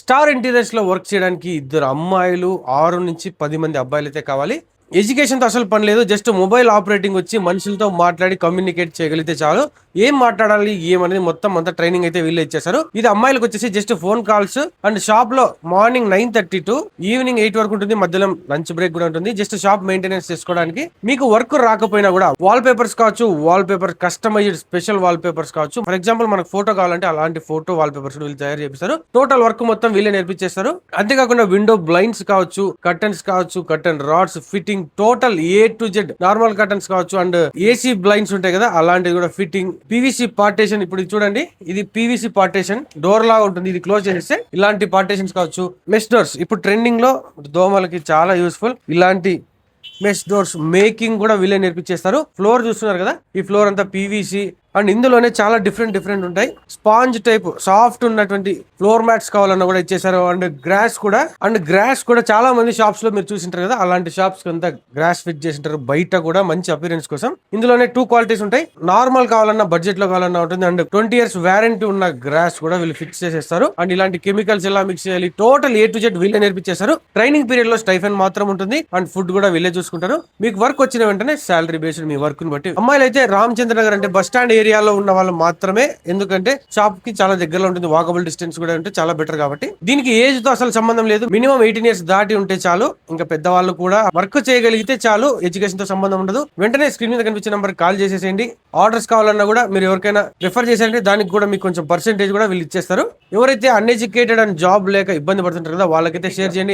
Star interiors లో work చేయడానికి ఇద్దరు అమ్మాయిలు 6 నుంచి 10 మంది అబ్బాయిలు అయితే కావాలి. ఎడ్యుకేషన్ తో అసలు పని లేదు. జస్ట్ మొబైల్ ఆపరేటింగ్ వచ్చి మనుషులతో మాట్లాడి కమ్యూనికేట్ చేయగలిగితే చాలు. ఏం మాట్లాడాలి ఏమనేది మొత్తం అంతా ట్రైనింగ్ అయితే వీళ్ళు ఇచ్చేసారు. ఇది అమ్మాయిలకు వచ్చేసి just phone calls and shop లో మార్నింగ్ 9:30 to ఈవినింగ్ 8 వరకు ఉంటుంది. మధ్యలో లంచ్ బ్రేక్ కూడా ఉంటుంది. జస్ట్ షాప్ మెయింటెనెన్స్ చేసుకోవడానికి. మీకు వర్క్ రాకపోయినా కూడా వాల్ పేపర్స్ కావచ్చు, wallpaper customized special wallpapers కావచ్చు. ఫర్ ఎగ్జాంపుల్ మనకు ఫోటో కావాలంటే అలాంటి ఫోటో వాల్ పేపర్స్ వీళ్ళు తయారు చేపిస్తారు. టోటల్ వర్క్ మొత్తం వీళ్ళే నేర్పించేస్తారు. అంతేకాకుండా విండో బ్లైండ్స్ కావచ్చు, కర్టన్స్ కావచ్చు, curtain rods fitting total A to Z, normal curtains కావచ్చు అండ్ ఏసీ బ్లైండ్స్ ఉంటాయి కదా అలాంటివి కూడా ఫిట్టింగ్. పీవీసీ పార్టేషన్, ఇప్పుడు ఇది చూడండి, ఇది పీవీసీ పార్టేషన్ డోర్ లాగా ఉంటుంది. ఇది క్లోజ్ చేస్తే ఇలాంటి పార్టేషన్స్ కావచ్చు. మెష్ డోర్స్ ఇప్పుడు ట్రెండింగ్ లో దోమలకి చాలా యూస్ఫుల్. ఇలాంటి మెష్ డోర్స్ మేకింగ్ కూడా వీళ్ళే నేర్పించేస్తారు. ఫ్లోర్ చూస్తున్నారు కదా, ఈ ఫ్లోర్ అంతా పీవీసీ అండ్ ఇందులోనే చాలా డిఫరెంట్ ఉంటాయి. స్పాంజ్ టైప్ సాఫ్ట్ ఉన్నటువంటి ఫ్లోర్ మ్యాట్స్ కావాలన్నా కూడా ఇచ్చేసారు. అండ్ గ్రాస్ కూడా చాలా మంది షాప్స్ లో మీరు చూసింటారు కదా, అలాంటి షాప్స్ అంతా గ్రాస్ ఫిట్ చేసింటారు. బయట కూడా మంచి అపిరెన్స్ కోసం ఇందులోనే 2 క్వాలిటీస్ ఉంటాయి. నార్మల్ కావాలన్నా బడ్జెట్ లో కావాలన్నా ఉంటుంది. అండ్ 20 years వారంటీ ఉన్న గ్రాస్ కూడా వీళ్ళు ఫిక్స్ చేసేస్తారు. అండ్ ఇలాంటి కెమికల్స్ ఎలా మిక్స్ చేయాలి టోటల్ A to Z వీళ్ళే నేర్పించేస్తారు. ట్రైనింగ్ పీరియడ్ లో స్టైఫెన్ మాత్రం ఉంటుంది. అండ్ ఫుడ్ కూడా వీళ్ళే చూసుకుంటారు. మీకు వర్క్ వచ్చిన వెంటనే శాలరీ బేస్డ్ మీ వర్క్ ని బట్టి. అమ్మాయిలు అయితే రామచంద్ర నగర్ అంటే బస్ స్టాండ్ ఏరియాలో ఉన్న వాళ్ళు మాత్రమే, ఎందుకంటే షాప్ కి చాలా దగ్గరలో ఉంటుంది. వాకబుల్ డిస్టెన్స్ కూడా ఉంటే చాలా బెటర్ కాబట్టి. దీనికి ఏజ్ తో అసలు సంబంధం లేదు. మినిమం 18 years దాటి ఉంటే చాలు. ఇంకా పెద్దవాళ్ళు కూడా వర్క్ చేయగలిగితే చాలు. ఎడ్యుకేషన్ తో సంబంధం ఉండదు. వెంటనే స్క్రీన్ మీద కనిపించే నంబర్ కాల్ చేసేసేయండి. ఆర్డర్స్ కావాలన్నా కూడా మీరు ఎవరికైనా రిఫర్ చేశారంటే దానికి కూడా మీకు కొంచెం పర్సెంటేజ్ కూడా వీళ్ళు ఇచ్చేస్తారు. ఎవరైతే అన్ఎడ్యుకేటెడ్ అండ్ జాబ్ లేక ఇబ్బంది పడుతుంటారు కదా వాళ్ళకైతే షేర్ చేయండి.